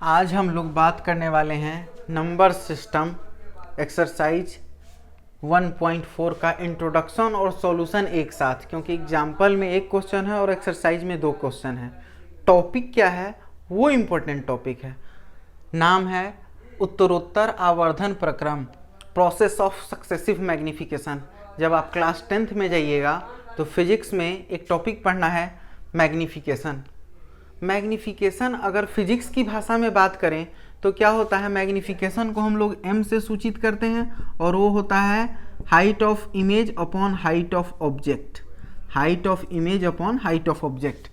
आज हम लोग बात करने वाले हैं नंबर सिस्टम एक्सरसाइज 1.4 का इंट्रोडक्शन और सॉल्यूशन एक साथ, क्योंकि एग्जाम्पल में एक क्वेश्चन है और एक्सरसाइज में 2 क्वेश्चन है। टॉपिक क्या है वो इम्पोर्टेंट टॉपिक है। नाम है उत्तरोत्तर आवर्धन प्रक्रम, प्रोसेस ऑफ सक्सेसिव मैग्निफिकेशन। जब आप क्लास 10th में जाइएगा तो फिजिक्स में एक टॉपिक पढ़ना है मैग्निफिकेशन। मैग्निफिकेशन अगर फिजिक्स की भाषा में बात करें तो क्या होता है, मैग्निफिकेशन को हम लोग m से सूचित करते हैं और वो होता है height of image upon height of object. Height of image upon height of object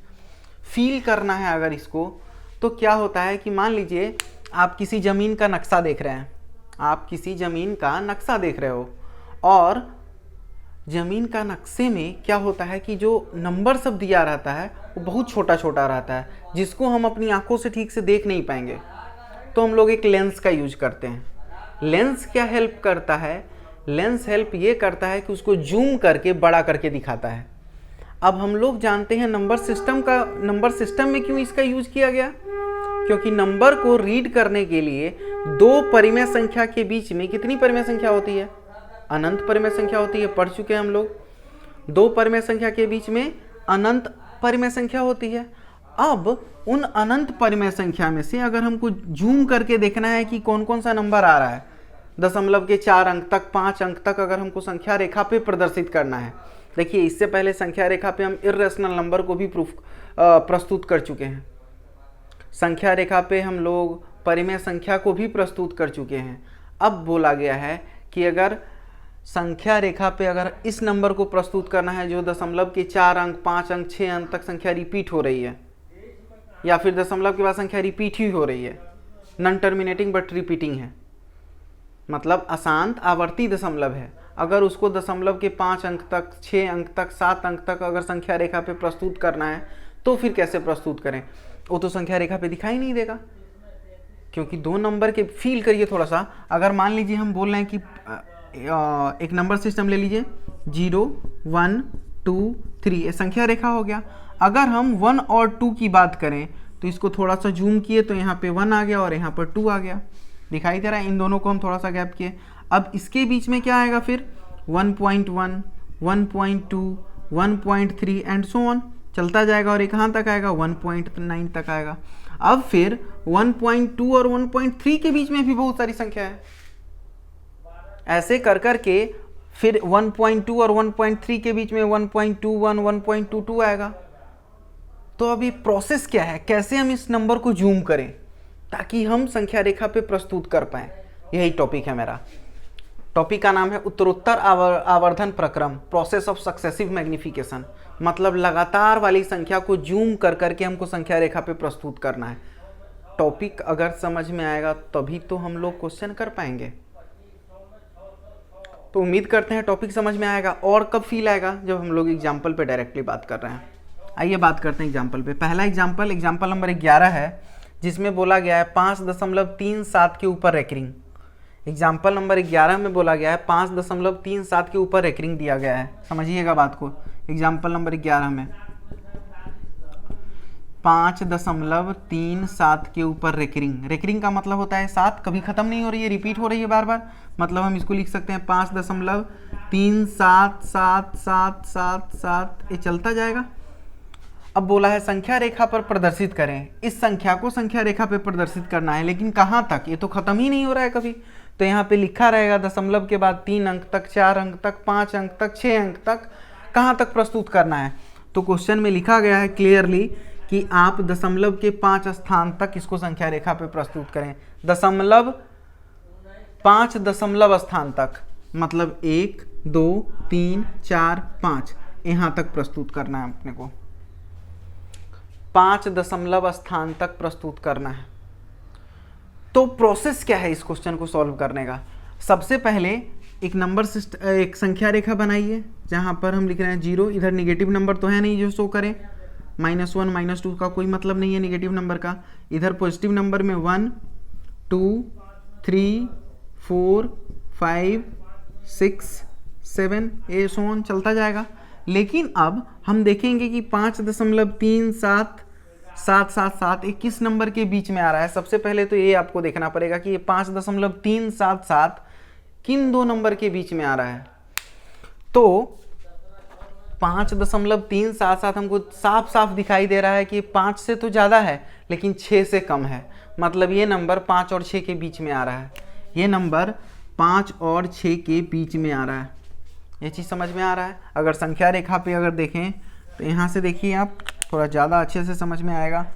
feel करना है अगर इसको, तो क्या होता है कि मान लीजिए आप किसी ज़मीन का नक्शा देख रहे हैं, आप किसी ज़मीन का नक्शा देख रहे हो और ज़मीन का नक्शे में क्या होता है कि जो नंबर सब दिया रहता है वो बहुत छोटा छोटा रहता है, जिसको हम अपनी आंखों से ठीक से देख नहीं पाएंगे। तो हम लोग एक लेंस का यूज करते हैं। लेंस क्या हेल्प करता है, लेंस हेल्प ये करता है कि उसको जूम करके बड़ा करके दिखाता है। अब हम लोग जानते हैं नंबर सिस्टम में क्यों इसका यूज किया गया, क्योंकि नंबर को रीड करने के लिए 2 परिमेय संख्या के बीच में कितनी परिमेय संख्या होती है, अनंत परिमेय संख्या होती है। पढ़ चुके हैं हम लोग। 2 परिमेय संख्या के बीच में अनंत परिमेय संख्या होती है। अब उन अनंत परिमेय संख्या में से अगर हमको जूम करके देखना है कि कौन कौन सा नंबर आ रहा है, दशमलव के 4 अंक तक 5 अंक तक अगर हमको संख्या रेखा पे प्रदर्शित करना है। देखिए इससे पहले संख्या रेखा पे हम इर्रेशनल नंबर को भी प्रस्तुत कर चुके हैं। संख्या रेखा पे हम लोग परिमेय संख्या को भी प्रस्तुत कर चुके हैं। अब बोला गया है कि अगर संख्या रेखा पे अगर इस नंबर को प्रस्तुत करना है जो दशमलव के 4 अंक 5 अंक 6 अंक तक संख्या रिपीट हो रही है, या फिर दशमलव के बाद संख्या रिपीट ही हो रही है, नॉन टर्मिनेटिंग बट रिपीटिंग है, मतलब अशांत आवर्ती दशमलव है, अगर उसको दशमलव के 5 अंक तक 6 अंक तक 7 अंक तक अगर संख्या रेखा पे प्रस्तुत करना है तो फिर कैसे प्रस्तुत करें, वो तो संख्या रेखा पे दिखाई नहीं देगा। क्योंकि 2 नंबर के फील करिए थोड़ा सा। अगर मान लीजिए हम बोल रहे हैं कि एक नंबर सिस्टम ले लीजिए 0 1 2 3, ये संख्या रेखा हो गया। अगर हम 1 और 2 की बात करें तो इसको थोड़ा सा जूम किए तो यहाँ पे 1 आ गया और यहाँ पर 2 आ गया, दिखाई दे रहा है। इन दोनों को हम थोड़ा सा गैप किए। अब इसके बीच में क्या आएगा फिर 1.1 1.2 1.3 एंड सो ऑन चलता जाएगा और ये कहाँ तक आएगा 1.9 तक आएगा। अब फिर 1.2 और 1.3 के बीच में भी बहुत सारी संख्या है। ऐसे कर कर के फिर 1.2 और 1.3 के बीच में 1.21 1.22 आएगा। तो अब ये प्रोसेस क्या है, कैसे हम इस नंबर को जूम करें ताकि हम संख्या रेखा पे प्रस्तुत कर पाएं, यही टॉपिक है मेरा। टॉपिक का नाम है उत्तरोत्तर आवर्धन प्रक्रम, प्रोसेस ऑफ सक्सेसिव मैग्निफिकेशन। मतलब लगातार वाली संख्या को जूम कर करके हमको संख्या रेखा पे प्रस्तुत करना है। टॉपिक अगर समझ में आएगा तभी तो हम लोग क्वेश्चन कर पाएंगे। तो उम्मीद करते हैं टॉपिक समझ में आएगा। और कब फील आएगा, जब हम लोग एग्जाम्पल पे डायरेक्टली बात कर रहे हैं। आइए बात करते हैं एग्जाम्पल पे। पहला एग्जाम्पल नंबर 11 है, जिसमें बोला गया है 5.37 के ऊपर रेकरिंग। एग्जाम्पल नंबर 11 में बोला गया है 5.37 के ऊपर रेकरिंग दिया गया है। समझिएगा बात को। एग्जाम्पल नंबर 11 में 5.37 के ऊपर रेकरिंग। रेकरिंग का मतलब होता है 7, कभी खत्म नहीं हो रही है, रिपीट हो रही है बार बार। मतलब हम इसको लिख सकते हैं 5.377777, ये चलता जाएगा। अब बोला है संख्या रेखा पर प्रदर्शित करें। इस संख्या को संख्या रेखा पे प्रदर्शित करना है, लेकिन कहाँ तक, ये तो खत्म ही नहीं हो रहा है कभी। तो यहाँ पे लिखा रहेगा दशमलव के बाद 3 अंक तक 4 अंक तक 5 अंक तक 6 अंक तक कहाँ तक प्रस्तुत करना है। तो क्वेश्चन में लिखा गया है क्लियरली कि आप दशमलव के 5 स्थान तक इसको संख्या रेखा पे प्रस्तुत करें। दशमलव 5 दशमलव स्थान तक, मतलब 1 2 3 4 5 यहाँ तक प्रस्तुत करना है अपने को। 5 दशमलव स्थान तक प्रस्तुत करना है। तो प्रोसेस क्या है इस क्वेश्चन को सॉल्व करने का। सबसे पहले एक संख्या रेखा बनाइए जहां पर हम लिख रहे हैं 0। इधर निगेटिव नंबर तो है नहीं जो शो करें, -1 -2 का कोई मतलब नहीं है निगेटिव नंबर का। इधर पॉजिटिव नंबर में 1 2 3 4 5 6 7 ये सो ऑन चलता जाएगा। लेकिन अब हम देखेंगे कि 5.37 777 ये किस नंबर के बीच में आ रहा है? सबसे पहले तो ये आपको देखना पड़ेगा कि ये 5.377 किन दो नंबर के बीच में आ रहा है। तो 5.377 हमको साफ साफ दिखाई दे रहा है कि 5 से तो ज़्यादा है लेकिन 6 से कम है, मतलब ये नंबर 5 और 6 के बीच में आ रहा है। ये नंबर 5 और 6 के बीच में आ रहा है। ये चीज़ समझ में आ रहा है? अगर संख्या रेखा पे अगर देखें तो यहाँ से देखिए आप, थोड़ा ज़्यादा अच्छे से समझ में आएगा।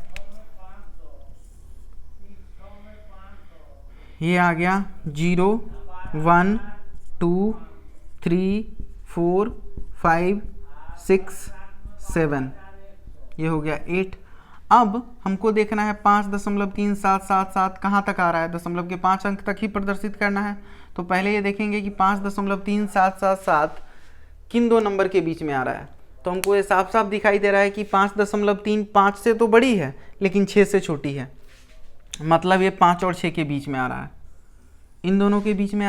ये आ गया 0 1 2 3 4 5 6 7, ये हो गया 8। अब हमको देखना है 5.3777 कहाँ तक आ रहा है, दशमलव के 5 अंक तक ही प्रदर्शित करना है। तो पहले ये देखेंगे कि 5.3777 किन दो नंबर के बीच में आ रहा है। तो हमको ये साफ साफ दिखाई दे रहा है कि 5.3 5 से तो बड़ी है लेकिन 6 से छोटी है, मतलब ये 5 और 6 के बीच में आ रहा है। इन दोनों के बीच में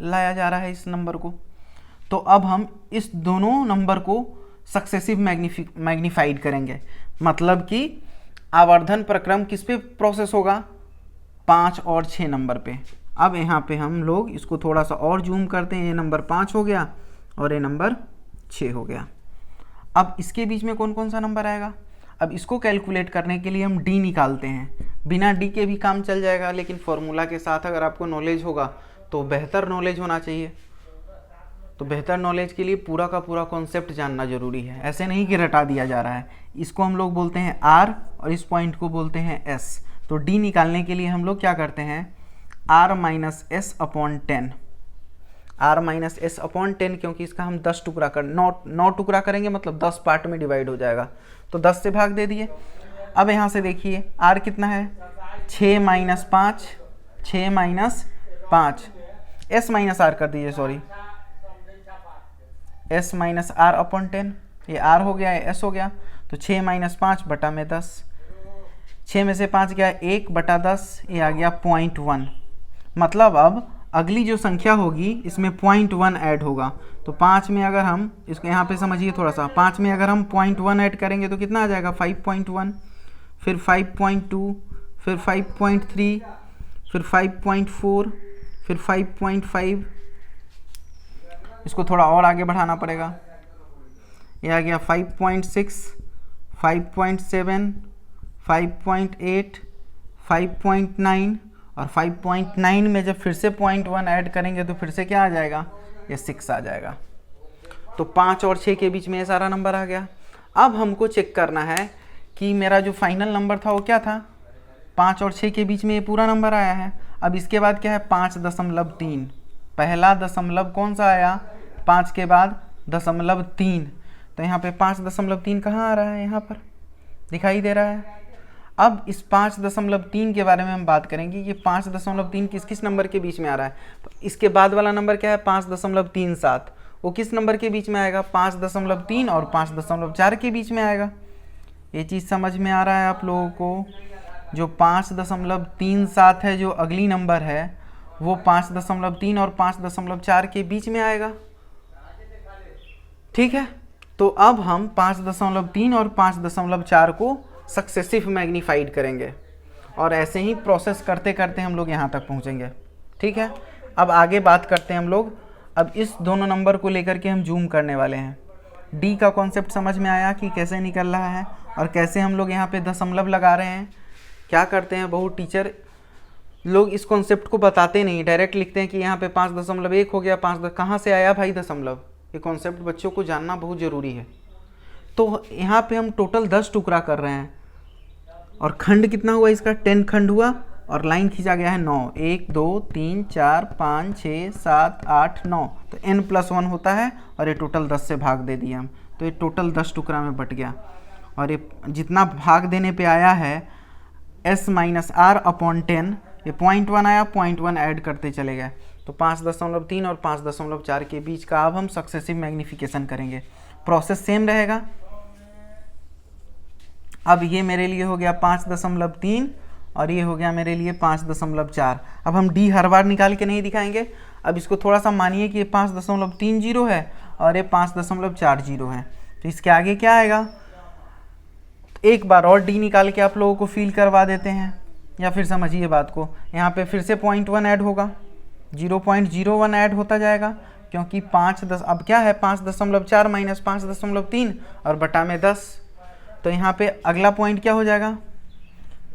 लाया जा रहा है इस नंबर को। तो अब हम इस दोनों नंबर को सक्सेसिव मैग्नीफाइड करेंगे, मतलब कि आवर्धन प्रक्रम किस पे प्रोसेस होगा? 5 और 6 नंबर पे। अब यहाँ पे हम लोग इसको थोड़ा सा और जूम करते हैं। ये नंबर 5 हो गया और ये नंबर 6 हो गया। अब इसके बीच में कौन कौन सा नंबर आएगा? अब इसको कैलकुलेट करने के लिए हम डी निकालते हैं। बिना डी के भी काम चल जाएगा, लेकिन फॉर्मूला के साथ अगर आपको नॉलेज होगा तो बेहतर नॉलेज होना चाहिए। तो बेहतर नॉलेज के लिए पूरा का पूरा कॉन्सेप्ट जानना जरूरी है, ऐसे नहीं कि रटा दिया जा रहा है। इसको हम लोग बोलते हैं आर और इस पॉइंट को बोलते हैं एस। तो डी निकालने के लिए हम लोग क्या करते हैं? R minus S upon 10। R minus S upon 10, क्योंकि इसका हम 10 टुकड़ा कर 9 टुकड़ा करेंगे, मतलब 10 पार्ट में डिवाइड हो जाएगा। तो 10 से भाग दे दिए। अब यहाँ से देखिए आर कितना है? 6 minus 5, 6 minus 5, S minus R कर दीजिए, sorry, S minus R upon 10। ये आर हो गया, ये एस हो गया। तो 6 माइनस 5 बटा में 10, 6 में से 5 गया 1 बटा 10, ये आ गया 0.1। मतलब अब अगली जो संख्या होगी इसमें 0.1 ऐड होगा। तो 5 में अगर हम इसको यहाँ पे समझिए थोड़ा सा, 5 में अगर हम 0.1 ऐड करेंगे तो कितना आ जाएगा? 5.1, फिर 5.2, फिर 5.3, फिर 5.4, फिर 5.5। इसको थोड़ा और आगे बढ़ाना पड़ेगा। ये आ गया 5.6, 5.7, 5.8, 5.9 और 5.9 में जब फिर से 0.1 ऐड करेंगे तो फिर से क्या आ जाएगा? ये 6 आ जाएगा। तो 5 और 6 के बीच में ये सारा नंबर आ गया। अब हमको चेक करना है कि मेरा जो फाइनल नंबर था वो क्या था? 5 और 6 के बीच में ये पूरा नंबर आया है। अब इसके बाद क्या है? 5.3। पहला दशमलव कौन सा आया? 5 के बाद 0.3। तो यहाँ पे 5.3 कहाँ आ रहा है? यहाँ पर दिखाई दे रहा है। अब इस 5.3 के बारे में हम बात करेंगे कि 5.3 किस किस नंबर के बीच में आ रहा है। इसके बाद वाला नंबर क्या है? 5.37। वो किस नंबर के बीच में आएगा? 5.3 और 5.4 के बीच में आएगा। ये चीज़ समझ में आ रहा है आप लोगों को? जो 5.37 है, जो अगली नंबर है, वो 5.3 और 5.4 के बीच में आएगा। ठीक है, तो अब हम 5.3 और 5.4 को सक्सेसिव मैग्नीफाइड करेंगे और ऐसे ही प्रोसेस करते करते हम लोग यहाँ तक पहुँचेंगे। ठीक है, अब आगे बात करते हैं हम लोग। अब इस दोनों नंबर को लेकर के हम जूम करने वाले हैं। डी का कॉन्सेप्ट समझ में आया कि कैसे निकल रहा है और कैसे हम लोग यहाँ पे दशमलव लगा रहे हैं। क्या करते हैं बहुत टीचर लोग इस कॉन्सेप्ट को बताते नहीं, डायरेक्ट लिखते हैं कि यहाँ पे 5.1 हो गया। 5 कहाँ से आया भाई दशमलव? ये कॉन्सेप्ट बच्चों को जानना बहुत ज़रूरी है। तो यहाँ पे हम टोटल 10 टुकड़ा कर रहे हैं और खंड कितना हुआ इसका? 10 खंड हुआ और लाइन खींचा गया है 9। 1 2 3 4 5 6 7 8 9। तो n+1 होता है और ये टोटल 10 से भाग दे दिया हम, तो ये टोटल 10 टुकड़ा में बट गया। और ये जितना भाग देने पे आया है s माइनस आर अपॉन 10, ये 0.1 आया, 0.1 ऐड करते चले गए। तो 5.3 और 5.4 के बीच का अब हम सक्सेसिव मैग्नीफिकेशन करेंगे। प्रोसेस सेम रहेगा। अब ये मेरे लिए हो गया 5.3 और ये हो गया मेरे लिए 5.4। अब हम डी हर बार निकाल के नहीं दिखाएंगे। अब इसको थोड़ा सा मानिए कि ये 5.30 है और ये 5.40 है। तो इसके आगे क्या आएगा? एक बार और डी निकाल के आप लोगों को फील करवा देते हैं, या फिर समझिए बात को, यहाँ पे फिर से 0.1 ऐड होगा, 0.01 ऐड होता जाएगा, क्योंकि 5 अब क्या है 5.4 माइनस 5.3 और बटा में 10। तो यहाँ पे अगला पॉइंट क्या हो जाएगा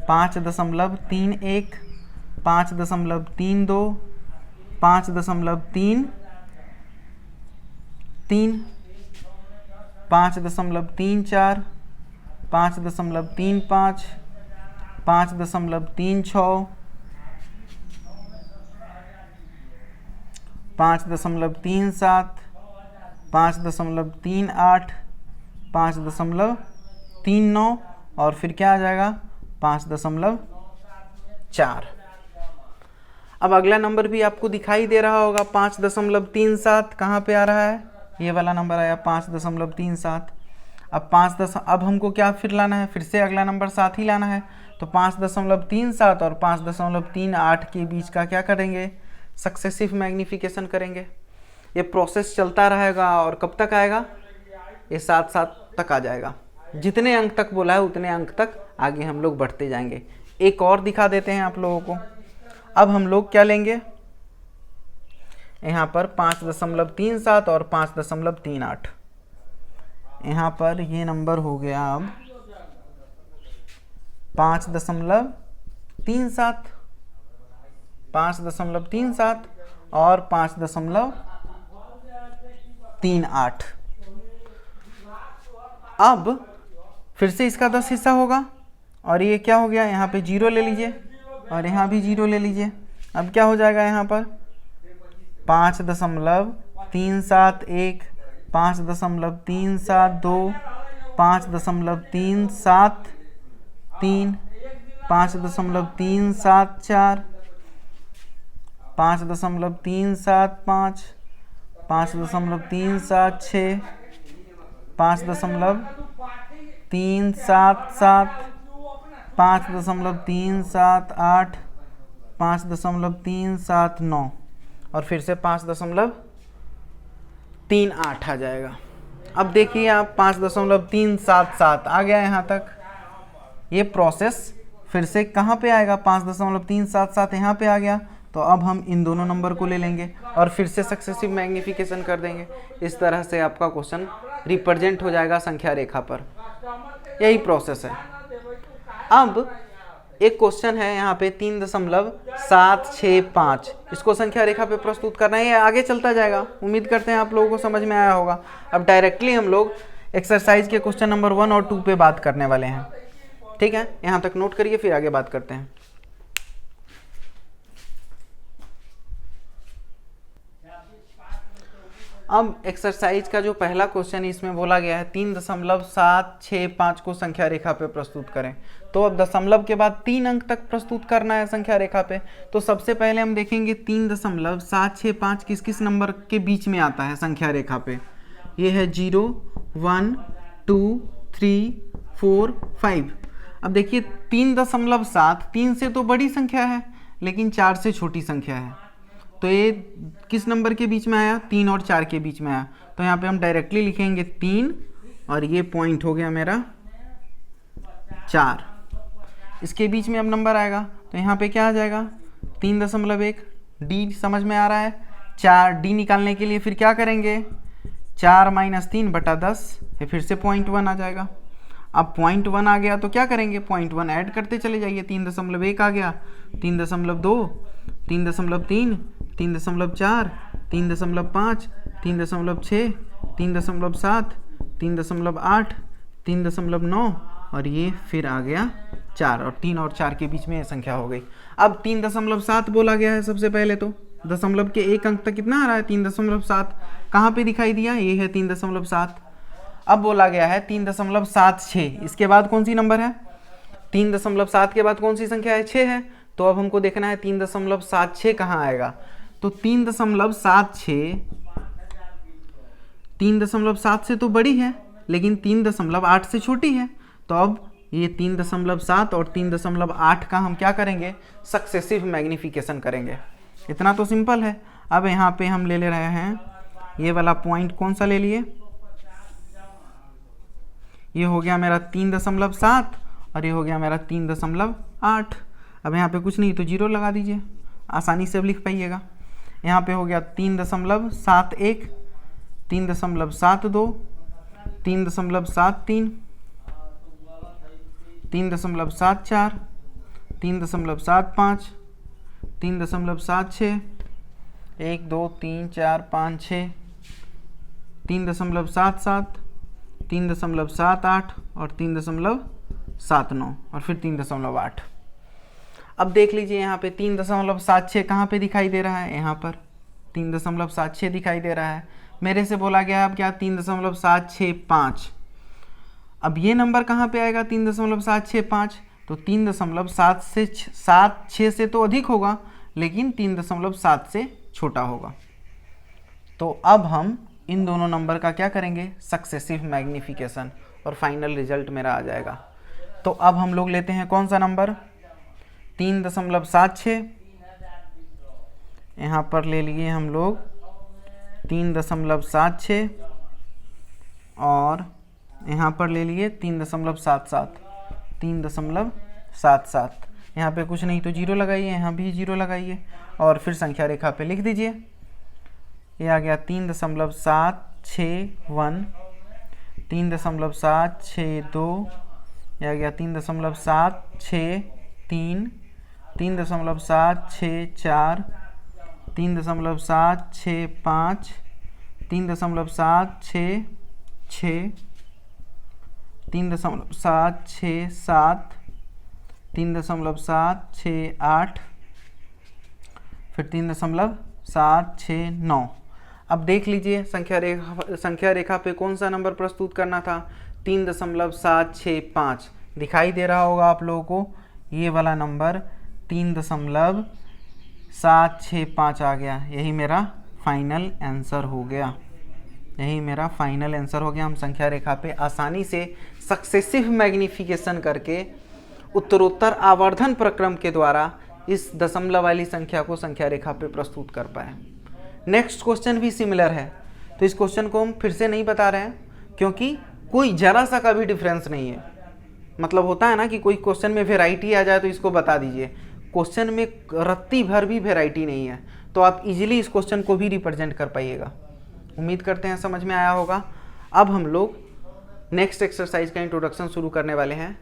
5.31, 5.32, 5.33, 5.34, 5.35, 5.36, 5.37, 5.38, 5.39 और फिर क्या आ जाएगा 5.4। अब अगला नंबर भी आपको दिखाई दे रहा होगा 5.37, कहाँ पे आ रहा है, ये वाला नंबर आया 5.37। अब हमको क्या फिर लाना है, फिर से अगला नंबर 7 ही लाना है। तो 5.37 और 5.38 के बीच का क्या करेंगे, सक्सेसिव मैग्नीफिकेशन करेंगे। ये प्रोसेस चलता रहेगा और कब तक आएगा, ये 7 तक आ जाएगा। जितने अंक तक बोला है उतने अंक तक आगे हम लोग बढ़ते जाएंगे। एक और दिखा देते हैं आप लोगों को। अब हम लोग क्या लेंगे, यहाँ पर 5.37 और 5.38, यहाँ पर ये नंबर हो गया अब 5.37, 5.37 और 5.38। अब फिर से इसका 10 हिस्सा होगा और ये क्या हो गया, यहाँ पे 0 ले लीजिए और यहाँ भी 0 ले लीजिए। अब क्या हो जाएगा यहाँ पर 5.371, 5.372, 5.373, 5.374, 5.375, 5.376, 5.377, 5.378, 5.379 और फिर से 5.38 आ जाएगा। अब देखिए आप 5.377 आ गया यहाँ तक। ये प्रोसेस फिर से कहाँ पे आएगा, 5.377 यहाँ पे आ गया। तो अब हम इन दोनों नंबर को ले लेंगे और फिर से सक्सेसिव मैग्नीफिकेशन कर देंगे। इस तरह से आपका क्वेश्चन रिप्रेजेंट हो जाएगा संख्या रेखा पर। यही प्रोसेस है। अब एक क्वेश्चन है यहाँ पे 3.765, इसको संख्या रेखा पे प्रस्तुत करना है। ये आगे चलता जाएगा, उम्मीद करते हैं आप लोगों को समझ में आया होगा। अब डायरेक्टली हम लोग एक्सरसाइज के क्वेश्चन नंबर 1 और 2 पे बात करने वाले हैं। ठीक है, यहाँ तक नोट करिए, फिर आगे बात करते हैं। अब एक्सरसाइज का जो पहला क्वेश्चन इसमें बोला गया है 3.765 को संख्या रेखा पे प्रस्तुत करें। तो अब दशमलव के बाद 3 अंक तक प्रस्तुत करना है संख्या रेखा पे। तो सबसे पहले हम देखेंगे 3.765 किस किस नंबर के बीच में आता है संख्या रेखा पे। ये है 0, 1, 2, 3, 4, 5। अब देखिए 3.7 3 से तो बड़ी संख्या है लेकिन 4 से छोटी संख्या है। तो ये किस नंबर के बीच में आया, 3 और 4 के बीच में आया। तो यहाँ पे हम डायरेक्टली लिखेंगे 3 और ये पॉइंट हो गया मेरा 4। इसके बीच में अब नंबर आएगा तो यहाँ पे क्या आ जाएगा 3.1। डी समझ में आ रहा है। 4 डी निकालने के लिए फिर क्या करेंगे, 4 - 3 बटा 10, ये फिर से 0.1 आ जाएगा। अब 0.1 आ गया तो क्या करेंगे, 0.1 ऐड करते चले जाइए। 3.1 आ गया, 3.2, 3.3, 3.4, 3.5, 3.6, 3.7, 3.8, 3.9 और ये फिर आ गया 4 और 3 और 4 के बीच में ये संख्या हो गई। अब 3.7 बोला गया है सबसे पहले। तो दशमलव के एक अंक तक कितना आ रहा है, 3.7। कहाँ पे दिखाई दिया, ये है 3.7। अब बोला गया है 3.76। इसके बाद कौन सी नंबर है, 3.7 के बाद कौन सी संख्या है, 6 है। तो अब हमको देखना है 3.76 कहाँ आएगा। तो 3.7 से तो बड़ी है लेकिन 3.8 से छोटी है। तो अब ये 3.7 और 3.8 का हम क्या करेंगे, सक्सेसिव मैग्नीफिकेशन करेंगे। इतना तो सिंपल है। अब यहाँ पे हम ले रहे हैं ये वाला पॉइंट, कौन सा ले लिए, ये हो गया मेरा 3.7 और ये हो गया मेरा 3.8। अब यहाँ पे कुछ नहीं तो जीरो लगा दीजिए, आसानी से अब लिख पाइएगा। यहाँ पे हो गया 3.71, 3.72, 3.73, 3.74, 3.75, 3.76, 1 2 3 4 5 6, 3.77, 3.78 और 3.79 और फिर 3.8। अब देख लीजिए यहाँ पे 3.76 कहाँ पे दिखाई दे रहा है, यहाँ पर 3.76 दिखाई दे रहा है। मेरे से बोला गया अब क्या 3.765। अब ये नंबर कहाँ पे आएगा 3.765, तो 3.76 से तो अधिक होगा लेकिन 3.7 से छोटा होगा। तो अब हम इन दोनों नंबर का क्या करेंगे, सक्सेसिव मैग्निफिकेशन, और फाइनल रिजल्ट मेरा आ जाएगा। तो अब हम लोग लेते हैं कौन सा नंबर, 3.76, यहाँ पर ले लिए हम लोग 3.76 और यहाँ पर ले लिए 3.77। यहाँ पे कुछ नहीं तो जीरो लगाइए, यहाँ भी जीरो लगाइए और फिर संख्या रेखा पे लिख दीजिए। ये आ गया 3.761, 3.762, यह आ गया 3.763, 3.764, 3.765, 3.766, 3.767, 3.768, फिर 3.769। अब देख लीजिए संख्या रेखा पे कौन सा नंबर प्रस्तुत करना था, 3.765 दिखाई दे रहा होगा आप लोगों को। ये वाला नंबर 3.765 आ गया, यही मेरा फाइनल आंसर हो गया, यही मेरा फाइनल आंसर हो गया। हम संख्या रेखा पे आसानी से सक्सेसिव मैग्निफिकेशन करके उत्तरोत्तर आवर्धन प्रक्रम के द्वारा इस दशमलव वाली संख्या को संख्या रेखा पे प्रस्तुत कर पाए। नेक्स्ट क्वेश्चन भी सिमिलर है, तो इस क्वेश्चन को हम फिर से नहीं बता रहे हैं क्योंकि कोई जरा सा का भी डिफरेंस नहीं है। मतलब होता है ना कि कोई क्वेश्चन में वेराइटी आ जाए तो इसको बता दीजिए, क्वेश्चन में रत्ती भर भी वेराइटी नहीं है, तो आप इजीली इस क्वेश्चन को भी रिप्रेजेंट कर पाइएगा। उम्मीद करते हैं समझ में आया होगा। अब हम लोग नेक्स्ट एक्सरसाइज का इंट्रोडक्शन शुरू करने वाले हैं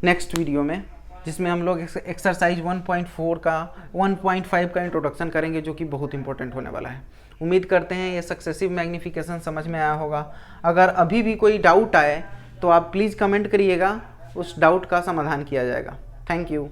नेक्स्ट वीडियो में, जिसमें हम लोग एक्सरसाइज 1.5 का इंट्रोडक्शन करेंगे, जो कि बहुत इंपॉर्टेंट होने वाला है। उम्मीद करते हैं ये सक्सेसिव मैग्निफिकेशन समझ में आया होगा। अगर अभी भी कोई डाउट आए तो आप प्लीज़ कमेंट करिएगा, उस डाउट का समाधान किया जाएगा। Thank you.